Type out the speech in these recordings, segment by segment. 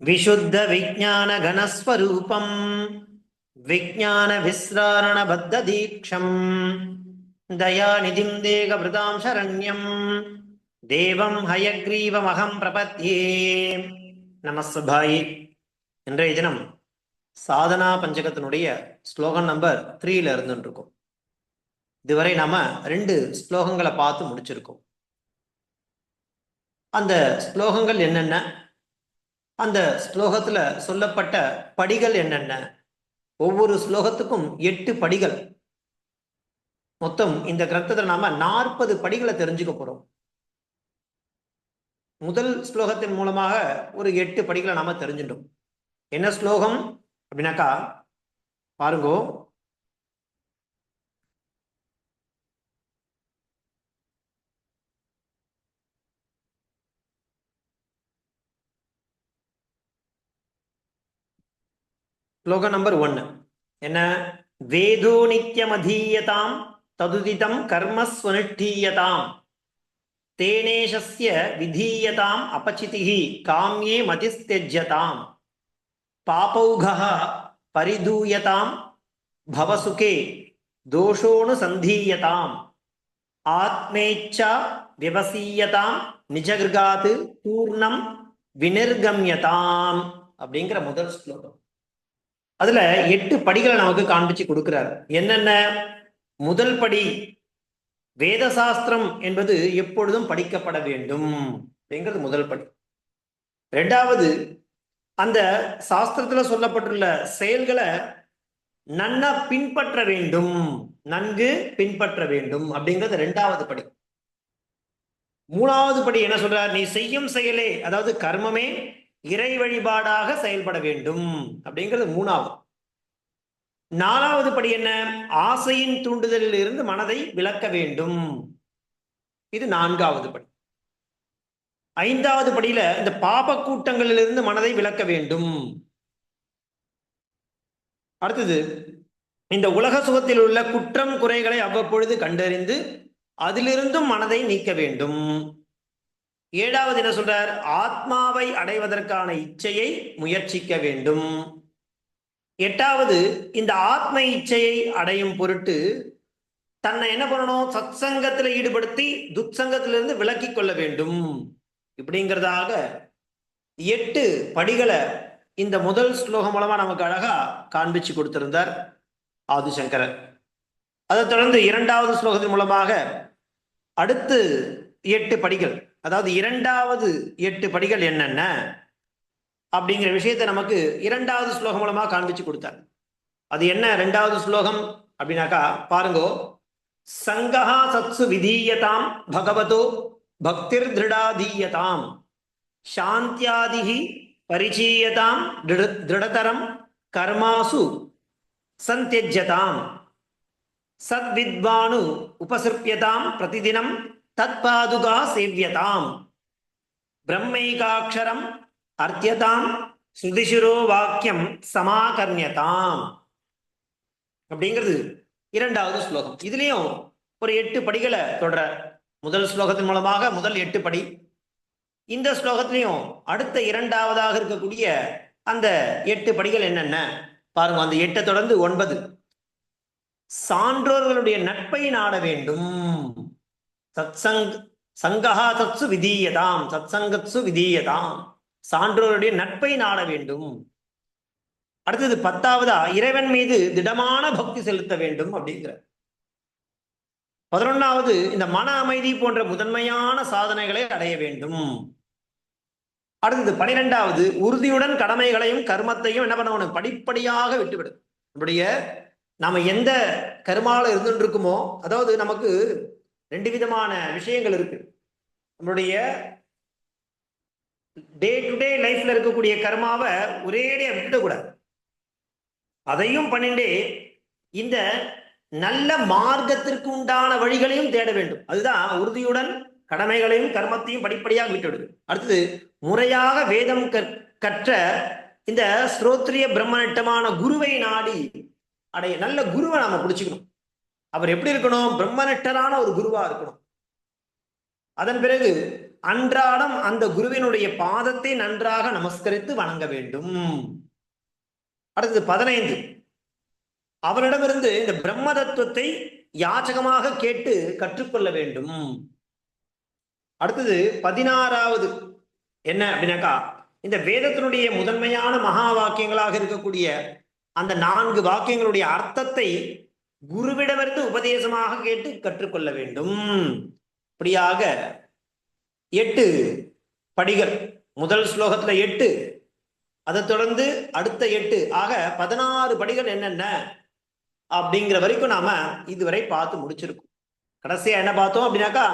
विशुद्ध विज्ञान घनस्वरूपम विज्ञान विस्रारण बद्ध दीक्षम दयानिधिं देहभृतां शरण्यं देवं हयग्रीवमहं प्रपद्ये நமஸ்தபாயி. இன்றைய தினம் சாதனா பஞ்சகத்தினுடைய ஸ்லோகம் நம்பர் 3ல இருந்துருக்கோம். இதுவரை நாம 2 ஸ்லோகங்களை பார்த்து முடிச்சிருக்கோம். அந்த ஸ்லோகங்கள் என்னென்ன, அந்த ஸ்லோகத்துல சொல்லப்பட்ட படிகள் என்னென்ன, ஒவ்வொரு ஸ்லோகத்துக்கும் 8 படிகள். மொத்தம் இந்த கிரந்தத்தில் நாம 40 படிகளை தெரிஞ்சுக்க போறோம். முதல் ஸ்லோகத்தின் மூலமாக ஒரு 8 படிகளை நாம தெரிஞ்சிட்டோம். என்ன ஸ்லோகம் அப்படின்னாக்கா பாருங்கோ. ஸ்லோகம் நம்பர் 1 என்ன? வேதோ நித்யமதீயதாம் ததுதிதம் கர்மஸ்வனுஷ்டீயதாம் தேனேஷஸ்ய விதீயதாம் அபசிதிஹி காம்யே மதிஸ்த்யஜ்யதாம் பாபௌகஹ பரிதூயதாம் பவசுகே தோஷோனு சந்தீயதாம் ஆத்மேச்சா விவசீயதாம் நிஜகிருகாது பூர்ணம் வினிர்கம்யதாம் அப்படிங்கிற முதல் ஸ்லோகம். அதுல 8 படிகளை நமக்கு காண்பிச்சு கொடுக்கிறார். என்னென்ன? முதல் படி, வேதசாஸ்திரம் என்பது எப்பொழுதும் படிக்கப்பட வேண்டும் அப்படிங்கிறது முதல் படி. 2வது, அந்த சாஸ்திரத்துல சொல்லப்பட்டுள்ள செயல்களை நன்னா பின்பற்ற வேண்டும், நன்கு பின்பற்ற வேண்டும் அப்படிங்கிறது 2வது படி. 3வது படி என்ன சொல்றார்? நீ செய்யும் செயலே, அதாவது கர்மமே இறை வழிபாடாக செயல்பட வேண்டும் அப்படிங்கிறது 3வது. 4வது படி என்ன? ஆசையின் தூண்டுதலில் இருந்து மனதை விலக்க வேண்டும், இது 4வது படி. 5வது படியில இந்த பாப கூட்டங்களிலிருந்து மனதை விலக்க வேண்டும். அடுத்தது, இந்த உலக சுகத்தில் உள்ள குற்றம் குறைகளை அவ்வப்பொழுது கண்டறிந்து அதிலிருந்தும் மனதை நீக்க வேண்டும். 7வது என்ன சொல்றார்? ஆத்மாவை அடைவதற்கான இச்சையை முயற்சிக்க வேண்டும். 8வது, இந்த ஆத்ம இச்சையை அடையும் பொருட்டு தன்னை என்ன பண்ணணும்? சத்சங்கத்தில் ஈடுபடுத்தி துத்சங்கத்திலிருந்து விலக்கி கொள்ள வேண்டும். இப்படிங்கிறதாக 8 படிகளை இந்த முதல் ஸ்லோகம் மூலமா நமக்கு அழகா காண்பிச்சு கொடுத்திருந்தார் ஆதிசங்கரர். அதை தொடர்ந்து 2வது ஸ்லோகத்தின் மூலமாக அடுத்து 8 படிகள், அதாவது 2வது 8 படிகள் என்னென்ன அப்படிங்கிற விஷயத்தை நமக்கு 2வது ஸ்லோகம் மூலமா காண்பிச்சு கொடுத்தார். அது என்ன 2வது ஸ்லோகம் அப்படின்னாக்கா பாருங்கோ. சங்கஹா சத்சு விதீயதாம் பகவதோ பக்திர் திருடாதீயதாம் சாந்தியாதிஹி பரிச்சீயதாம் திருடதரம் கர்மாசு சந்தியஜ்யதாம் சத்வித்வானு உபசிருப்யதாம் பிரதிதினம் தத்பாதுகா சேவ்யதாம் பிரம்மைகாட்சரம் அர்த்தியதாம் சுதிஷிரோ வாக்கியம் சமாகர்ணியதாம் அப்படிங்கிறது 2வது ஸ்லோகம். இதுலயும் ஒரு 8 படிகளை தொடர. முதல் ஸ்லோகத்தின் மூலமாக முதல் 8 படி. இந்த ஸ்லோகத்திலையும் அடுத்த 2வதாக இருக்கக்கூடிய அந்த 8 படிகள் என்னென்ன பாருங்க. அந்த 8 தொடர்ந்து 9. சான்றோர்களுடைய நட்பை நாட வேண்டும். சங்கஹா சத்சு விதீயதாம், சத்சங்கத்சு விதீயதாம், சான்றோருடைய நட்பை நாட வேண்டும். அடுத்தது 10வதா இறைவன் மீது திடமான பக்தி செலுத்த வேண்டும் அப்படிங்கிற. 11வது இந்த மன அமைதி போன்ற முதன்மையான சாதனைகளை அடைய வேண்டும். அடுத்தது 12வது உறுதியுடன் கடமைகளையும் கர்மத்தையும் என்ன பண்ணணும்? படிப்படியாக விட்டுவிடும். நம்முடைய நாம எந்த கர்மால இருந்துட்டு இருக்குமோ, அதாவது நமக்கு 2 விதமான விஷயங்கள் இருக்கு. நம்மளுடைய டே டு டே லைஃப்ல இருக்கக்கூடிய கர்மாவை ஒரேடியா விட்டுடக்கூடாது. அதையும் பண்ணிண்டே இந்த நல்ல மார்க்கத்திற்கு உண்டான வழிகளையும் தேட வேண்டும். அதுதான் உறுதியுடன் கடமைகளையும் கர்மத்தையும் படிப்படியாக விட்டுவிடுது. அடுத்தது முறையாக வேதம் கற்ற இந்த ஸ்ரோத்ரிய பிரம்மநட்டமான குருவை நாடி அடைய. நல்ல குருவை நாம பிடிச்சுக்கணும். அவர் எப்படி இருக்கணும்? பிரம்மநட்டரான ஒரு குருவா இருக்கணும். அதன் பிறகு அன்றாடம் அந்த குருவினுடைய பாதத்தை நன்றாக நமஸ்கரித்து வணங்க வேண்டும். அடுத்தது 15, அவரிடமிருந்து இந்த பிரம்ம தத்துவத்தை யாச்சகமாக கேட்டு கற்றுக்கொள்ள வேண்டும். அடுத்தது 16வது என்ன அப்படின்னாக்கா, இந்த வேதத்தினுடைய முதன்மையான மகா வாக்கியங்களாக இருக்கக்கூடிய அந்த 4 வாக்கியங்களுடைய அர்த்தத்தை குருவிடமிருந்து உபதேசமாக கேட்டு கற்றுக்கொள்ள வேண்டும். இப்படியாக 8 படிகள். முதல் ஸ்லோகத்துல 8, அதை தொடர்ந்து அடுத்த 8 ஆக 16 படிகள் என்னென்ன அப்படிங்கிற வரைக்கும் நாம இதுவரை பார்த்து முடிச்சிருக்கோம். கடைசியா என்ன பார்த்தோம் அப்படின்னாக்கா,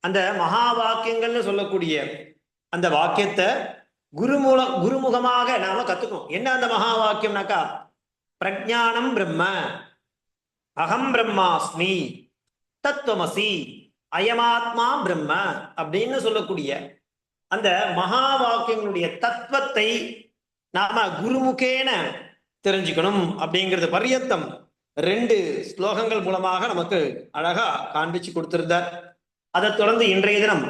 அந்த மகா வாக்கியங்கள்னு சொல்லக்கூடிய அந்த வாக்கியத்தை குருமுகமாக நாம கத்துக்கணும். என்ன அந்த மகா வாக்கியம்னாக்கா, பிரஜானம் பிரம்ம, அகம் பிரம்மாஸ்மி, தத்துவமசி, அயமாத்மா பிரம்ம அப்படின்னு சொல்லக்கூடிய அந்த மகா வாக்கியங்களுடைய தத்துவத்தை நாம குருமுகேன தெரிஞ்சுக்கணும். அப்படிங்கிறது பர்யந்தம் 2 ஸ்லோகங்கள் மூலமாக நமக்கு அழகா காண்பிச்சு கொடுத்திருந்தார். அதை தொடர்ந்து இன்றைய தினம்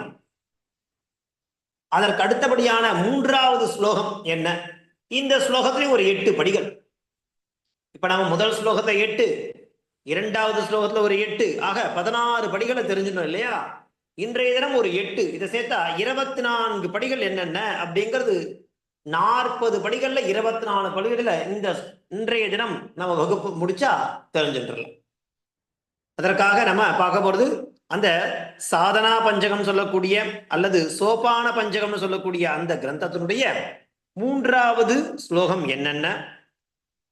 அதற்கு அடுத்தபடியான 3வது ஸ்லோகம் என்ன? இந்த ஸ்லோகத்திலையும் ஒரு 8 படிகள். இப்ப நம்ம முதல் ஸ்லோகத்தை 8, 2வது ஸ்லோகத்துல ஒரு 8 ஆக 16 படிகளை தெரிஞ்சிடணும் இல்லையா? இன்றைய தினம் ஒரு 8, இதை சேர்த்தா 24 படிகள் என்னென்ன அப்படிங்கிறது 40 படிகள்ல 24 படிகள்ல இந்த இன்றைய தினம் நம்ம வகுப்பு முடிச்சா தெரிஞ்சுட்டுலாம். அதற்காக நம்ம பார்க்க போறது அந்த சாதனா பஞ்சகம் சொல்லக்கூடிய அல்லது சோபான பஞ்சகம்னு சொல்லக்கூடிய அந்த கிரந்தத்தினுடைய 3வது ஸ்லோகம் என்னென்ன,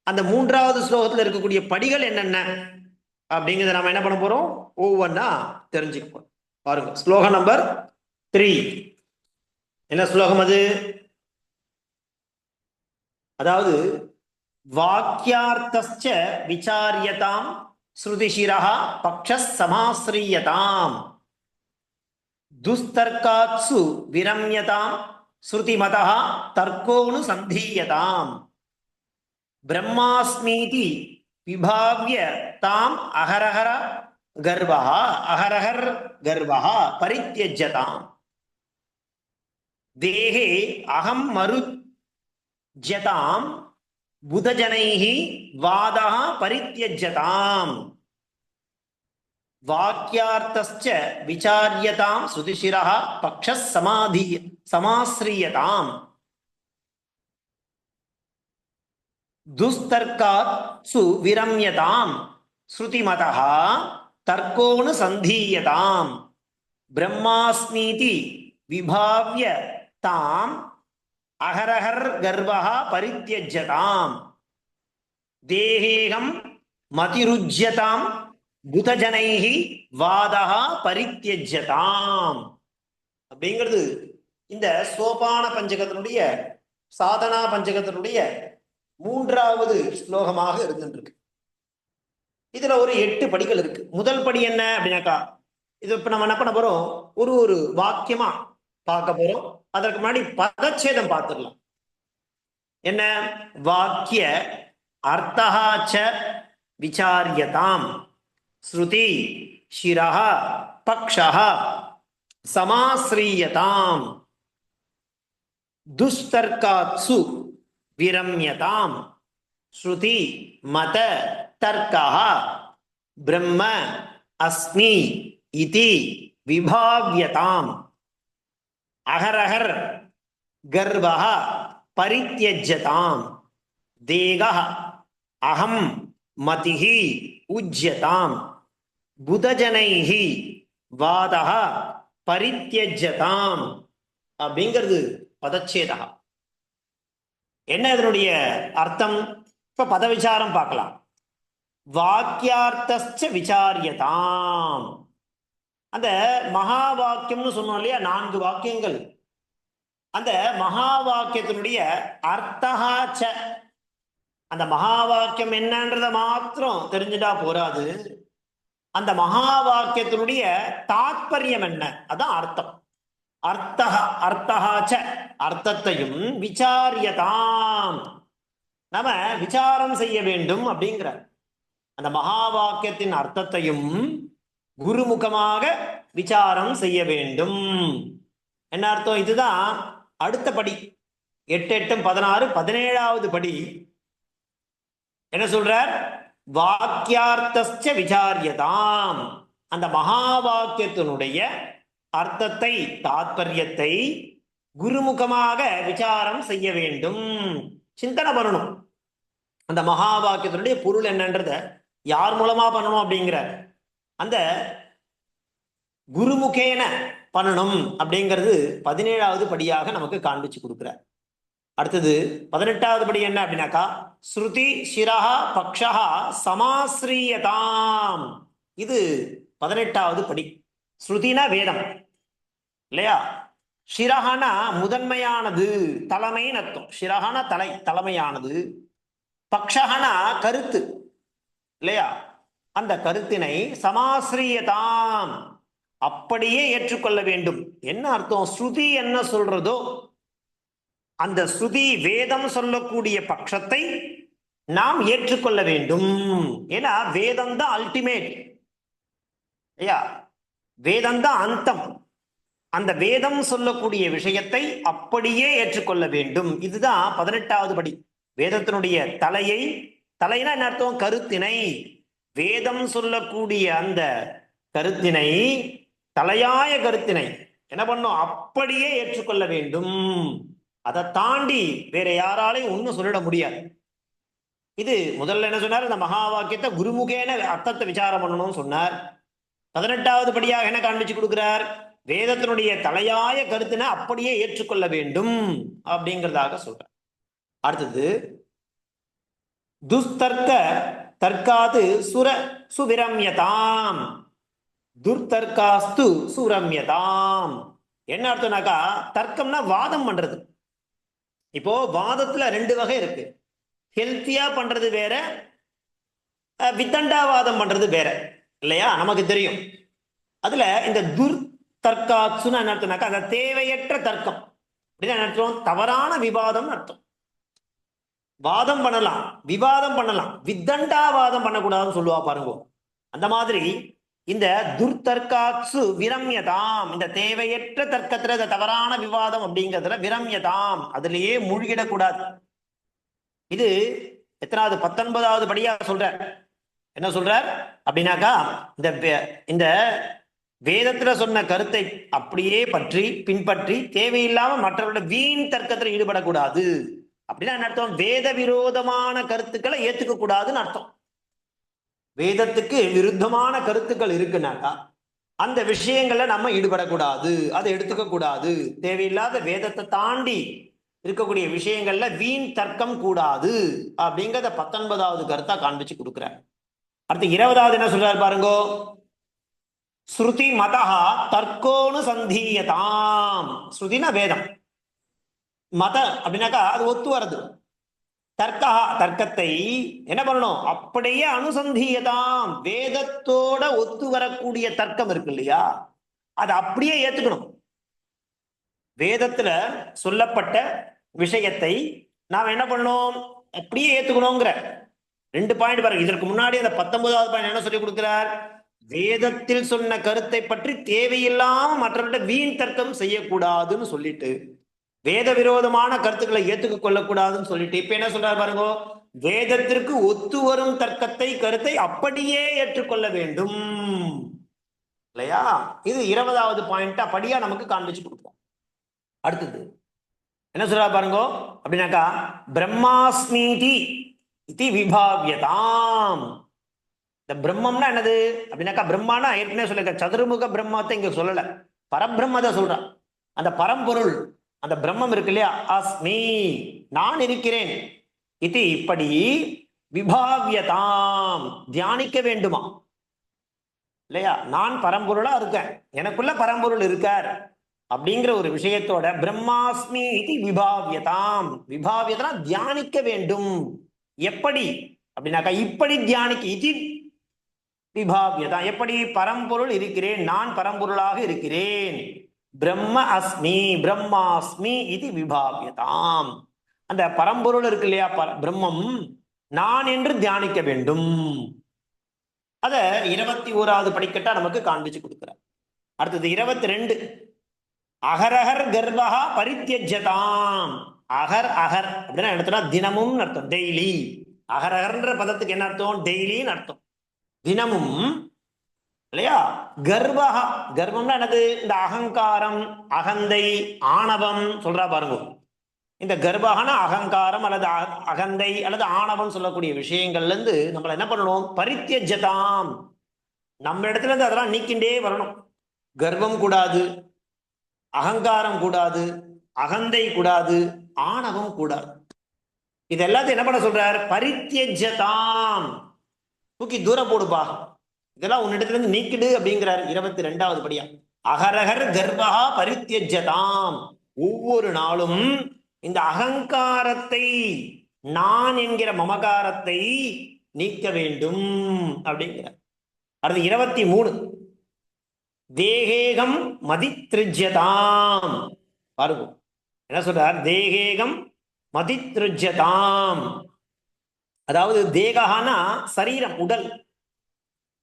அந்த 3வது ஸ்லோகத்துல இருக்கக்கூடிய படிகள் என்னென்ன அப்படிங்கிறத நம்ம என்ன பண்ண போறோம், ஒவ்வொன்னா தெரிஞ்சுக்க போறோம். பாருங்க, ஸ்லோகம் நம்பர் 3. என்ன ஸ்லோகம் அது? அதாவது வாக்கியார்த்தஸ்ச விசாரியதாம் ஸ்ருதிஷிரஹ பக்ஷஸ் சமாஸ்ரீயதாம் துஸ்தர்காத்சு விரம்யதாம் ஸ்ருதிமதஹ தர்க்கோனு சந்தீயதாம் பிரம்மாஸ்மீதி விபாவ்ய தாம் அஹரஹர கர்வஹ பரித்யஜ்யதாம் தேஹே அகம் மருஜ்யதாம் புதஜனைஹி வாதஹ பரித்யஜ்யதாம் வாக்கியார்த்தஸ்ச விசாரியதாம் ஸ்ருதிஷிரஹ பக்ஷஸ் சமாஸ்ரீயதாம் துஸ்தர்காத் சுவிரம்யதாம் ஸ்ருதிமதஹ தர்க்கோனு சந்தீயதாம் பிரம்மாஸ்மீதி விபாவ்ய தாம் அஹரஹர் கர்வஹ பரித்யஜ்யதாம் தேஹேகம் மதிருஜ்யதாம் புதஜனைஹி வாதஹ பரித்யஜ்யதாம் அப்படிங்கிறது இந்த சோபான பஞ்சகத்தினுடைய சாதனா பஞ்சகத்தினுடைய 3வது ஸ்லோகமாக இருந்துருக்கு. இதுல ஒரு 8 படிகள் இருக்கு. முதல் படி என்ன அப்படின்னாக்கா, இது இப்ப நம்ம என்ன பண்ண போறோம், ஒரு வாக்கியமா பார்க்க போறோம். அதற்கு முன்னாடி பதச்சேதம் பார்த்துடலாம். என்ன? வாக்கிய அர்த்தஹாச்ச விசாரியதாம் ஸ்ருதி ஷிரஹ பக்ஷஹ சமாஸ்ரீயதாம் துஸ்தர்காத்சு விரம்யதாம் ஸ்ருதி மத தர்க்கஹ பிரம்ம அஸ்மி இதி விபாவ்யதாம் அஹரஹர் கர்வஹ பரித்யஜ்யதாம் தேகஹ அகம் மதிஹி உஜ்யதாம் புதஜனைஹி வாதஹ பரித்யஜ்யதாம் அப்படிங்கிறது பதச்சேதா. என்ன இதனுடைய அர்த்தம்? இப்ப பத விசாரம் பார்க்கலாம். வாக்கியார்த்தஸ்ச விசாரியதாம், அந்த மகா வாக்கியம்னு சொன்னோம் இல்லையா, 4 வாக்கியங்கள். அந்த மகா வாக்கியத்தினுடைய அர்த்தஹாச்ச, அந்த மகா வாக்கியம் என்னன்றத மாத்திரம் தெரிஞ்சுட்டா போராது, அந்த மகா வாக்கியத்தினுடைய தாத்பரியம் என்ன, அதான் அர்த்தம். அர்த்தஹாச்ச, அர்த்தத்தையும் விசாரியதாம், நாம விசாரம் செய்ய வேண்டும் அப்படிங்கிற அந்த மகா வாக்கியத்தின் அர்த்தத்தையும் குருமுகமாக விசாரம் செய்ய வேண்டும். என்ன அர்த்தம்? இதுதான் அடுத்த படி. 8 8 16 17வது படி. என்ன சொல்றார்? வாக்கியார்த்த விசாரியதாம். அந்த மகா வாக்கியத்தினுடைய அர்த்தத்தை, தாத்பரியத்தை குருமுகமாக விசாரம் செய்ய வேண்டும், சிந்தனை பண்ணணும். அந்த மகா வாக்கியத்தினுடைய பொருள் என்னன்றத யார் மூலமா பண்ணணும் அப்படிங்கிற அந்த குருமுகேன பண்ணணும் அப்படிங்கிறது 17வது படியாக நமக்கு காண்பிச்சு கொடுக்கிறார். அடுத்தது 18வது படி என்ன அப்படின்னாக்கா, ஸ்ருதி சிரஹா பக்ஷஹா சமாஸ்ரீயதாம். இது 18வது படி. ஸ்ருதினா வேதம் இல்லையா? ஷிரஹானா முதன்மையானது, தலைமைன்னு அர்த்தம். ஷிரஹானா தலைமையானது. பக்ஷஹனா கருத்து இல்லையா? அந்த கருத்தினை சமாஸ்ரீயதாம், அப்படியே ஏற்றுக்கொள்ள வேண்டும். என்ன அர்த்தம்? ஸ்ருதி என்ன சொல்றதோ அந்த ஸ்ருதி வேதம் சொல்லக்கூடிய பட்சத்தை நாம் ஏற்றுக்கொள்ள வேண்டும். ஏன்னா வேதம் தான் அல்டிமேட் ஐயா, வேதம் தான் அந்தம். அந்த வேதம் சொல்லக்கூடிய விஷயத்தை அப்படியே ஏற்றுக்கொள்ள வேண்டும். இதுதான் 18வது படி. வேதத்தினுடைய தலைனா என்ன அர்த்தம்? கருத்தினை, வேதம் சொல்லக்கூடிய அந்த கருத்தினை, தலையாய கருத்தினை என்ன பண்ணும்? அப்படியே ஏற்றுக்கொள்ள வேண்டும். அதை தாண்டி வேற யாராலையும் ஒன்னும் சொல்லிட முடியாது. இது முதல்ல என்ன சொன்னார்? இந்த மகா வாக்கியத்தை குருமுகேன அர்த்தத்தை விசாரம் பண்ணணும்னு சொன்னார். 18வது படியாக என்ன காண்பிச்சு கொடுக்கிறார்? வேதத்தினுடைய தலையாய கருத்தினை அப்படியே ஏற்றுக்கொள்ள வேண்டும் அப்படிங்கிறதாக சொல்றார். அடுத்தது துஸ்தர்க்க தர்க்காது சுவிரம்யதாம். துர்தர்காஸ்து சுரம்யதாம். என்ன அர்த்தம்னாக்கா, தர்க்கம்னா வாதம் பண்றது. இப்போ வாதத்துல 2 வகை இருக்கு. ஹெல்த்தியா பண்றது வேற, வித்தண்டாவாதம் பண்றது வேற இல்லையா? நமக்கு தெரியும். அதுல இந்த துர்தர்காத்சுன்னு என்ன அர்த்தம்னாக்கா, அந்த தேவையற்ற தர்க்கம் அப்படின்னு அர்த்தம். தவறான விவாதம் அர்த்தம். வாதம் பண்ணலாம், விவாதம் பண்ணலாம், வித்தண்டாவாதம் பண்ணக்கூடாதுன்னு சொல்லுவா பாருங்க. அந்த மாதிரி இந்த துர்தர்காத்சு விரம்யதாம், இந்த தேவையற்ற தர்க்கத்துல, இந்த தவறான விவாதம் அப்படிங்கிறதுல விரம்யதாம், அதுலயே மூழ்கிடக்கூடாது. இது எத்தனாவது? 19வது படியா சொல்ற. என்ன சொல்றார் அப்படின்னாக்கா, இந்த வேதத்துல சொன்ன கருத்தை அப்படியே பின்பற்றி தேவையில்லாம மற்றவர்களோட வீண் தர்க்கத்துல ஈடுபடக்கூடாது. அப்படின்னா என்ன அர்த்தம்? வேத விரோதமான கருத்துக்களை ஏத்துக்க கூடாதுன்னு அர்த்தம். வேதத்துக்கு விருத்தமான கருத்துக்கள் இருக்குனாக்கா அந்த விஷயங்கள்ல நம்ம ஈடுபடக்கூடாது, அதை எடுத்துக்க கூடாது. தேவையில்லாத வேதத்தை தாண்டி இருக்கக்கூடிய விஷயங்கள்ல வீண் தர்க்கம் கூடாது அப்படிங்கிறத 19வது கருத்தா காண்பிச்சு கொடுக்குறார். அடுத்து 20வது என்ன சொல்றாரு பாருங்கோ. ஸ்ருதி மதஹா தர்க்கோனு சந்தீயதாம். ஸ்ருதினா வேதம், மத அப்படின்னாக்கா அது ஒத்து வருது. தர்க்கத்தை என்ன பண்ணணும்? அப்படியே அனுசந்தீயதாம். வேதத்தோட ஒத்து வரக்கூடிய தர்க்கம் இருக்கு இல்லையா, அதை அப்படியே ஏத்துக்கணும். வேதத்துல சொல்லப்பட்ட விஷயத்தை நாம் என்ன பண்ணணும்? அப்படியே ஏத்துக்கணுங்கிற 2 பாயிண்ட் பாருங்க. இதற்கு முன்னாடி அந்த 19வது பாயிண்ட் என்ன சொல்லி கொடுக்கிறார்? வேதத்தில் சொன்ன கருத்தை பற்றி தேவையில்லாம மற்றவர்கிட்ட வீண் தர்க்கம் செய்யக்கூடாதுன்னு சொல்லிட்டு, வேத விரோதமான கருத்துக்களை ஏத்துக்க கொள்ளக்கூடாதுன்னு சொல்லிட்டு இப்ப என்ன சொல்றாரு பாருங்க, வேதத்திற்கு ஒத்து வரும் கருத்தை அப்படியே ஏற்றுக்கொள்ள வேண்டும் இல்லையா? இது 20வது பாயிண்டா படியா நமக்கு காண்பிச்சு கொடுப்போம். அடுத்தது என்ன சொல்றாரு பாருங்க அப்படின்னாக்கா, பிரம்மாஸ்மீதி இது விபாவியதாம். இந்த பிரம்மம்னா என்னது அப்படின்னாக்கா, பிரம்மானா ஏற்கனவே சொல்லிருக்க சதுர்முக பிரம்மத்தை இங்க சொல்லல, பரபிரம்மத்தை சொல்றான். அந்த பரம்பொருள், அந்த பிரம்மம் இருக்கு இல்லையா, அஸ்மி நான் இருக்கிறேன், இது இப்படி விபாவியதாம் தியானிக்க வேண்டுமா இல்லையா? நான் பரம்பொருளா இருக்கேன், எனக்குள்ள பரம்பொருள் இருக்கார் அப்படிங்கிற ஒரு விஷயத்தோட பிரம்மாஸ்மி இது விபாவியதாம். விபாவியதா தியானிக்க வேண்டும். எப்படி அப்படின்னாக்கா, இப்படி தியானிக்க. இது விபாவியதா எப்படி? பரம்பொருள் இருக்கிறேன், நான் பரம்பொருளாக இருக்கிறேன். பிரம்ம அஸ்மி பிரம்மாஸ்மி இது விபாவியதாம். அந்த பரம்பொருள் இருக்கு இல்லையா, பிரம்மம் நான் என்று தியானிக்க வேண்டும். அத 21வது படிக்கட்டா நமக்கு காண்பிச்சு கொடுக்கிறார். அடுத்தது 22. அகரஹர் கர்வஹா பரித்யஜ்யதாம். அகர் அகர் அப்படின்னா எடுத்தோம்னா தினமும் அர்த்தம், டெய்லி. அகரஹர்ன்ற பதத்துக்கு என்ன அர்த்தம்? டெய்லின்னு அர்த்தம், தினமும், இல்லையா? கர்வஹா, கர்வம்னா என்னது? இந்த அகங்காரம், அகந்தை, ஆணவம் சொல்றா பாருங்க. இந்த கர்வஹான அகங்காரம் அல்லது அகந்தை அல்லது ஆணவம் சொல்லக்கூடிய விஷயங்கள்ல இருந்து நம்மள என்ன பண்ணணும்? பரித்யஜ்யதாம், நம்ம இடத்துல இருந்து அதெல்லாம் நீக்கிண்டே வரணும். கர்வம் கூடாது, அகங்காரம் கூடாது, அகந்தை கூடாது, ஆணவம் கூடாது. இது எல்லாத்தையும் என்ன பண்ண சொல்றார்? பரித்யஜ்யதாம், தூக்கி தூரம் போடுப்பா, இதெல்லாம் உன்னிடத்துல இருந்து நீக்கிடு அப்படிங்கிறார் 22வது படியா. அகரகர் கர்வஹா பரித்யஜ்யதாம், ஒவ்வொரு நாளும் இந்த அகங்காரத்தை, நான் என்கிற மமகாரத்தை நீக்க வேண்டும் அப்படிங்கிறார். அடுத்து 23. தேகேகம் மதித்ருஜ்யதாம். பாருங்க என்ன சொல்றார்? தேகேகம் மதித்ருஜ்யதாம், அதாவது தேகஹானா சரீரம், உடல்.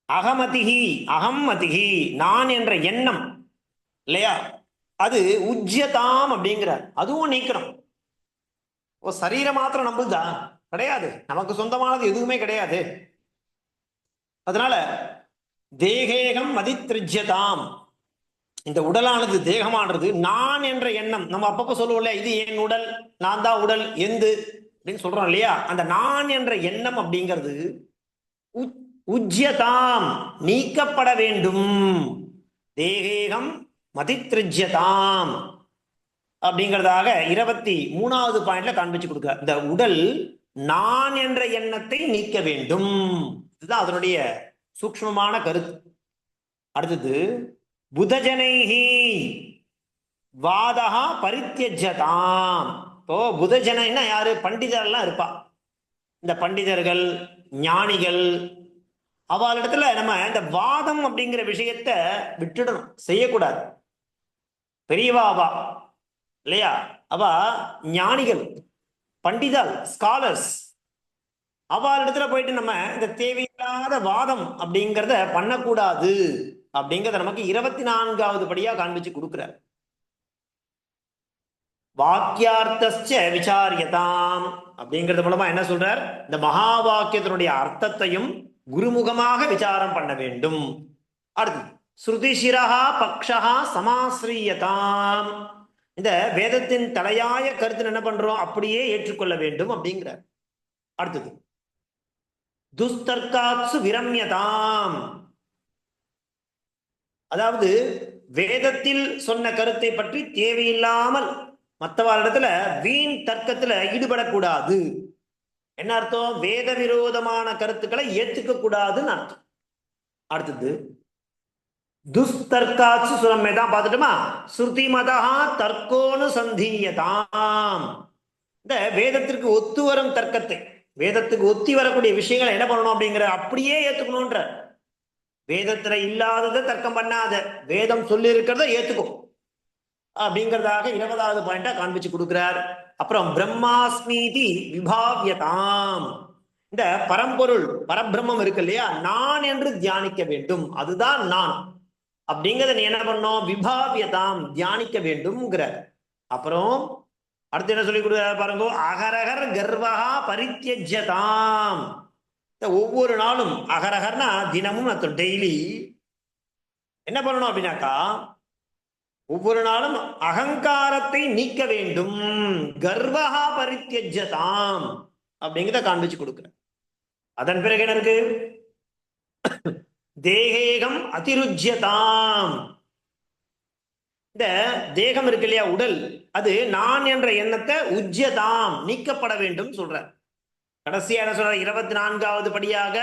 அகமதிஹி, அகம்மதிஹி, நான் என்ற எண்ணம், இல்லையா? அது உஜ்யதாம் அப்படிங்கிறார், அதுவும் நீக்கணும். ஓ, சரீரம் மாத்திரம் நம்புதா? கிடையாது, நமக்கு சொந்தமானது எதுவுமே கிடையாது. அதனால தேகேகம் மதித்ருஜ்யதாம், இந்த உடலானது, தேகமானது நான் என்ற எண்ணம், நம்ம அப்பப்ப சொல்லுவோம்ல, இது என் உடல், நான் தான் உடல், எந்து அப்படின்னு சொல்றோம் இல்லையா? அந்த நான் என்ற எண்ணம் அப்படிங்கிறது உஜ்யதாம், நீக்கப்பட வேண்டும். தேகேகம் மதித்ருஜ்யதாம் அப்படிங்கிறதாக 23வது பாயிண்ட்ல காண்பிச்சு கொடுக்க. இந்த உடல் நான் என்ற எண்ணத்தை நீக்க வேண்டும், இதுதான் அதனுடைய சூக்ஷ்மமான கருத்து. அடுத்தது புதஜனைஹி வாதஹா பரித்யஜ்யதாம். இப்போ புதஜனைன்னா யாரு? பண்டிதர்லாம் இருப்பா. இந்த பண்டிதர்கள், ஞானிகள், அவளிடத்துல நம்ம இந்த வாதம் அப்படிங்கிற விஷயத்த விட்டுடணும், செய்யக்கூடாது. பெரியவாவா இல்லையா? அவ ஞானிகள், பண்டிதர், ஸ்காலர்ஸ், அவளிடத்துல போயிட்டு நம்ம இந்த தேவையில்லாத வாதம் அப்படிங்கிறத பண்ணக்கூடாது அப்படிங்கிறத நமக்கு 24வது படியா காண்பிச்சு கொடுக்கிறார். வாக்கியார்த்த விசாரியதாம் அப்படிங்கிறது மூலமா என்ன சொல்றார்? இந்த மகா வாக்கியத்தினுடைய அர்த்தத்தையும் குருமுகமாக விசாரம் பண்ண வேண்டும். அடுத்து ஸ்ருதிசிரஹா பக்ஷஹா சமாஸ்ரீயதாம், இந்த வேதத்தின் தலையாய கருத்து என்ன பண்றோம்? அப்படியே ஏற்றுக்கொள்ள வேண்டும் அப்படிங்கிறார். அடுத்தது துஸ்தர்காத்சு விரம்யதாம், அதாவது வேதத்தில் சொன்ன கருத்தை பற்றி தேவையில்லாமல் மற்றவரிடத்துல வீண் தர்க்கத்துல ஈடுபடக்கூடாது. என்ன அர்த்தம்? வேத விரோதமான கருத்துக்களை ஏத்துக்க கூடாதுன்னு அர்த்தம். அடுத்தது துஸ்தர்காச்சு சுரம்தான் பார்த்துட்டுமா? ஸ்ருதி மதா தர்க்கோனு சந்தீயதாம், இந்த வேதத்திற்கு ஒத்து வரும் தர்க்கத்தை, வேதத்துக்கு ஒத்தி வரக்கூடிய விஷயங்களை என்ன பண்ணணும் அப்படிங்கிற அப்படியே ஏத்துக்கணும்ன்ற. வேதத்துல இல்லாததை தர்க்கம் பண்ணாத, வேதம் சொல்லி இருக்கிறத ஏத்துக்கும் அப்படிங்கிறதாக 20வது பாயிண்டா காண்பிச்சு கொடுக்கிறார். அப்புறம் பிரம்மாஸ்மீதி விபாவியதாம், இந்த பரம்பொருள் பரபிரம்மம் இருக்கு இல்லையா, நான் என்று தியானிக்க வேண்டும், அதுதான் நான் அப்படிங்கிறத நீ என்ன பண்ணணும்? விபாவியதாம், தியானிக்க வேண்டும்ங்கிற. அப்புறம் அடுத்து என்ன சொல்லி கொடுக்கிறார் பாருங்க, அகரகர் கர்வஹா பரித்யஜ்யதாம், ஒவ்வொரு நாளும், அகரகர்னா தினமும் அர்த்தம், டெய்லி என்ன பண்ணணும் அப்படின்னாக்கா ஒவ்வொரு நாளும் அகங்காரத்தை நீக்க வேண்டும். கர்வஹா பரித்யஜ்யதாம் அப்படிங்கிறத காண்பிச்சு கொடுக்குற. அதன் பிறகு என்ன இருக்கு? தேகேகம் அதிருஜ்யதாம், இந்த தேகம் இருக்கு இல்லையா, உடல், அது நான் என்ற எண்ணத்தை உஜ்யதாம், நீக்கப்பட வேண்டும் சொல்ற. கடைசியா என்ன சொல்ற? 24வது படியாக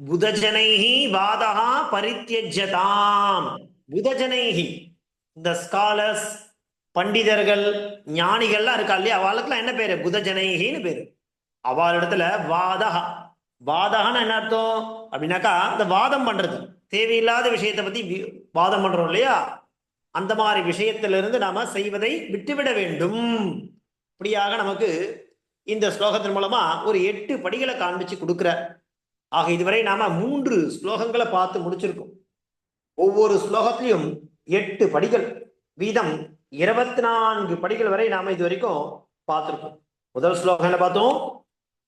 புதஜனைஹி வாதஹா பரித்யஜ்யதாம். புதஜனைஹி, இந்த ஸ்காலர்ஸ், பண்டிதர்கள், ஞானிகள்லாம் இருக்கா இல்லையா, அவளுக்குலாம் என்ன பேரு? புதஜனைஹின்னு பேரு. அவளிடத்துல வாதஹா, வாதகான்னு என்ன அர்த்தம் அப்படின்னாக்கா இந்த வாதம் பண்றது, தேவையில்லாத விஷயத்தை பத்தி வாதம் பண்றோம் இல்லையா, அந்த மாதிரி விஷயத்திலிருந்து நாம செய்வதை விட்டுவிட வேண்டும். இப்படியாக நமக்கு இந்த ஸ்லோகத்தின் மூலமா ஒரு 8 படிகளை காண்பிச்சு கொடுக்கிற. ஆக இதுவரை நாம 3 ஸ்லோகங்களை பார்த்து முடிச்சிருக்கோம். ஒவ்வொரு ஸ்லோகத்திலையும் 8 படிகள் வீதம் 24 படிகள் வரை நாம இது வரைக்கும் பார்த்திருக்கோம். முதல் ஸ்லோகம் என்ன பார்த்தோம்?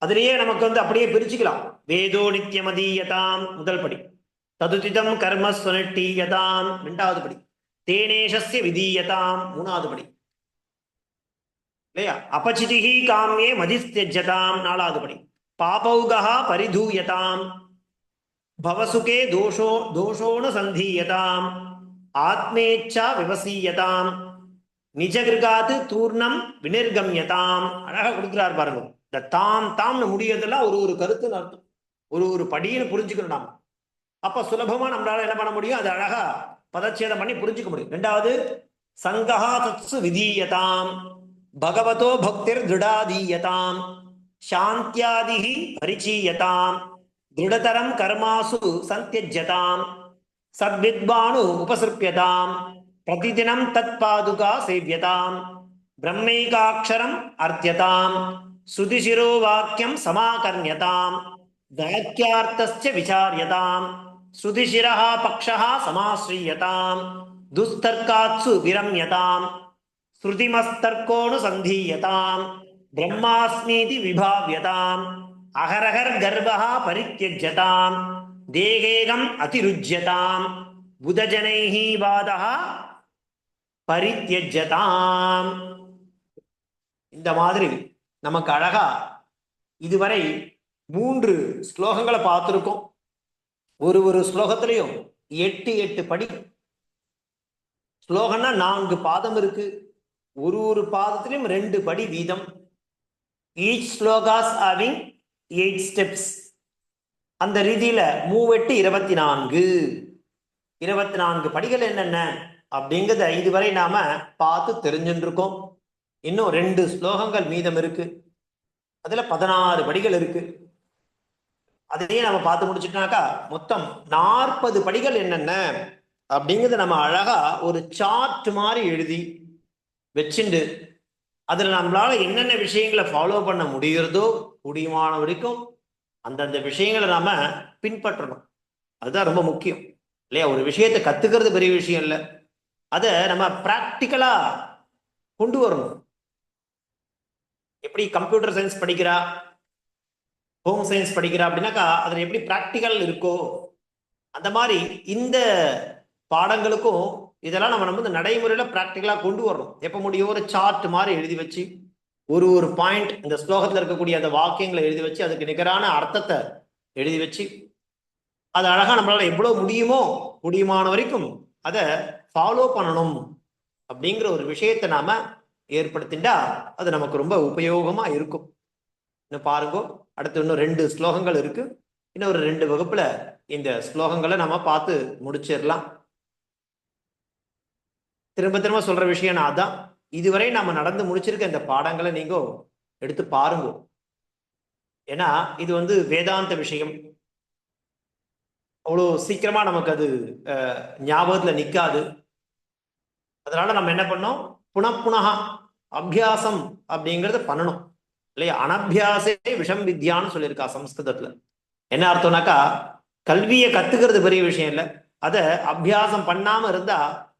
அதிலேயே நமக்கு அப்படியே பிரிச்சுக்கலாம். வேதோ நித்தியமதீயதாம் முதல் படி, ததுதிதம் கர்ம சுனட்டீயதாம் இரண்டாவது படி, தேனேஷஸ்ய விதீயதாம் மூணாவது படி இல்லையா, அபச்சிதிஹி காம்யே மதிஸ்த்யஜ்யதாம் நாலாவது படி, பாபௌகஹ பரிதூயதாம் பவசுகே தோஷோண சந்தீயதாம் ஆத்மேச்சா விவசீயதாம் நிஜகிருகாத்து தூர்ணம் வினிர்கம்யதாம். அழகா கொடுக்கிறார் பாருங்க. இந்த தாம் தாம்னு முடியறதெல்லாம் ஒரு கருத்துன்னு அர்த்தம், ஒரு படின்னு புரிஞ்சுக்கணும் நாம. அப்ப சுலபமா நம்மளால என்ன பண்ண முடியும், அது அழகா பதச்சேதம் பண்ணி புரிஞ்சுக்க முடியும். ரெண்டாவது, சங்கஹா தத்சு விதீயதாம் பகவதோ பக்திர் திருடாதீயதாம் சாந்தியாதிஹி பரிச்சீயதாம் திருடதரம் கர்மாசு சந்தியஜ்யதாம் சத்வித்வானு உபசிருப்யதாம் பிரதிதினம் தத் பாதுகா சேவ்யதாம் பிரம்மைகாட்சரம் அர்த்தியதாம் ஸ்ருதிசிரோ வாக்கியம் சமாகர்ணியதாம் வாக்கியார்த்தஸ்ய விசாரியதாம் ஸ்ருதிசிரஹ பக்ஷஹ சமாஸ்ரீயதாம் துஸ்தர்காத்சு விரம்யதாம் ஸ்ருதிமஸ்தர்க்கோணு சந்தீயதாம் பிரம்மாஸ்மீதி விபாவ்யதாம் அகரகர் கர்வஹ பரித்யஜ்யதாம் தேகேகம் அதிருஜ்யதாம் புதஜனைஹி வாதஹ பரித்யஜ்யதாம். இந்த மாதிரி நமக்கு அழகா இதுவரை 3 ஸ்லோகங்களை பார்த்திருக்கோம். ஒரு ஸ்லோகத்திலையும் 8 படி. ஸ்லோகம்னா 4 பாதம் இருக்கு, ஒரு பாதத்திலையும் 2 படி வீதம். Each slokas having 8 steps. அந்த ரீதியில 3 8 24 படிகள் என்னென்ன அப்படிங்கிறத இதுவரை நாம பார்த்து தெரிஞ்சுட்டு இருக்கோம். இன்னும் 2 ஸ்லோகங்கள் மீதம் இருக்கு, அதுல 16 படிகள் இருக்கு. அதையே நம்ம பார்த்து முடிச்சுட்டாக்கா மொத்தம் 40 படிகள் என்னென்ன அப்படிங்கிறத நம்ம அழகா ஒரு சார்ட் மாதிரி எழுதி வச்சுண்டு அதுல நம்மளால என்னென்ன விஷயங்களை ஃபாலோ பண்ண முடிகிறதோ முடியுமான வரைக்கும் அந்தந்த விஷயங்களை நாம பின்பற்றணும். அதுதான் ரொம்ப முக்கியம் இல்லையா? ஒரு விஷயத்தை கத்துக்கிறது பெரிய விஷயம் இல்லை, அதை நம்ம பிராக்டிக்கலா கொண்டு வரணும். எப்படி கம்ப்யூட்டர் சயின்ஸ் படிக்கிறா, ஹோம் சயின்ஸ் படிக்கிறா அப்படின்னாக்கா அதுல எப்படி பிராக்டிக்கல் இருக்கோ அந்த மாதிரி இந்த பாடங்களுக்கும் இதெல்லாம் நம்ம இந்த நடைமுறையில பிராக்டிக்கலா கொண்டு வரணும். எப்ப முடியும், ஒரு சார்ட் மாதிரி எழுதி வச்சு ஒரு பாயிண்ட் இந்த ஸ்லோகத்துல இருக்கக்கூடிய அந்த வாக்கியங்களை எழுதி வச்சு அதுக்கு நிகரான அர்த்தத்தை எழுதி வச்சு அது அழகா நம்மளால எவ்வளவு முடியுமான வரைக்கும் அதை ஃபாலோ பண்ணணும் அப்படிங்கிற ஒரு விஷயத்தை நாம ஏற்படுத்திண்டா அது நமக்கு ரொம்ப உபயோகமா இருக்கும். இன்னும் பாருங்க, அடுத்து இன்னும் 2 ஸ்லோகங்கள் இருக்கு. இன்னும் ஒரு 2 வகுப்புல இந்த ஸ்லோகங்களை நம்ம பார்த்து முடிச்சிடலாம். திரும்ப சொல்ற விஷயம் அதான், இதுவரை நாம நடந்து முடிச்சிருக்க இந்த பாடங்களை நீங்க எடுத்து பாருங்க. ஏன்னா இது வேதாந்த விஷயம், அவ்வளோ சீக்கிரமா நமக்கு அது ஞாபகத்துல நிக்காது. அதனால நம்ம என்ன பண்ணோம், புனப்புனகா அபியாசம் அப்படிங்கறத பண்ணணும் இல்லையா? அனபியாசே விஷம் வித்யான்னு சொல்லியிருக்கா சம்ஸ்கிருதத்துல. என்ன அர்த்தம்னாக்கா கல்வியை கத்துக்கிறது பெரிய விஷயம் இல்லை, அதை அபியாசம் பண்ணாம இருந்தா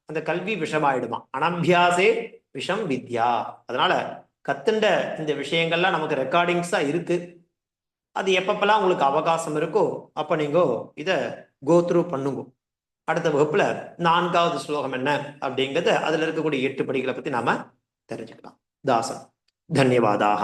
அந்த கல்வி விஷமாயிடுமா. அனபியாசே விஷம் வித்யா. அதனால கத்துண்ட இந்த விஷயங்கள்லாம் நமக்கு ரெக்கார்டிங்ஸா இருக்கு. அது எப்பப்பெல்லாம் உங்களுக்கு அவகாசம் இருக்கோ அப்ப நீங்க இத கோத்ரூ பண்ணுங்க. அடுத்த வகுப்புல 4வது ஸ்லோகம் என்ன அப்படிங்கறத அதுல இருக்கக்கூடிய 8 படிகளை பத்தி நாம தெரிஞ்சுக்கலாம். தாசன். தன்யவாதாக.